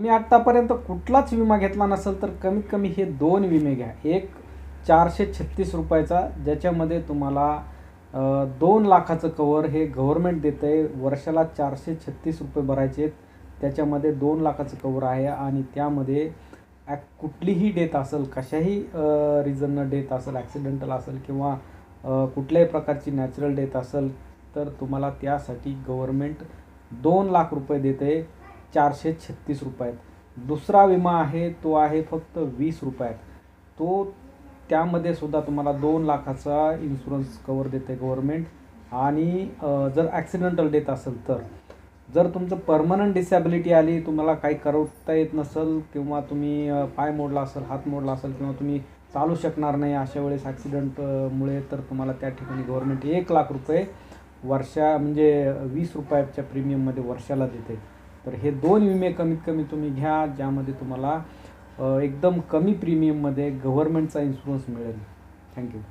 तुम्ही आत्तापर्यंत कुठलाच विमा घेतला नसेल तर कमीत कमी हे 2 विमे घ्या. एक ₹436 ज्याच्यामध्ये तुम्हाला 2 लाखाचं कव्हर हे गव्हर्नमेंट देतं आहे. वर्षाला ₹436 भरायचे आहेत. त्याच्यामध्ये 2 लाखाचं कव्हर आहे आणि त्यामध्ये कुठलीही डेथ असेल, कशाही रिझननं डेथ असेल, ॲक्सिडेंटल असेल किंवा कुठल्याही प्रकारची नॅचरल डेथ असेल तर तुम्हाला त्यासाठी गव्हर्नमेंट 2 लाख रुपये देते ₹436. दुसरा विमा आहे तो आहे फक्त ₹20. तो त्यामध्ये सुद्धा तुम्हाला 2 लाखाचा इन्शुरन्स कवर देते गव्हर्नमेंट. आणि जर ॲक्सिडेंटल डेथ असेल तर जर तुमचं परमनंट डिसॅबिलिटी आली, तुम्हाला काही करता येत नसेल किंवा तुम्ही पाय मोडला असेल, हात मोडला असेल किंवा तुम्ही चालू शकणार नाही अशा वेळेस ॲक्सिडेंटमुळे, तर तुम्हाला त्या ठिकाणी गव्हर्नमेंट 1 लाख रुपये म्हणजे ₹20च्या प्रीमियममध्ये वर्षाला देते. तर हे 2 विमे कमीत कमी तुम्ही घ्या, ज्यामध्ये तुम्हाला एकदम कमी प्रीमियममध्ये गव्हर्नमेंटचा इन्शुरन्स मिळेल. थँक्यू.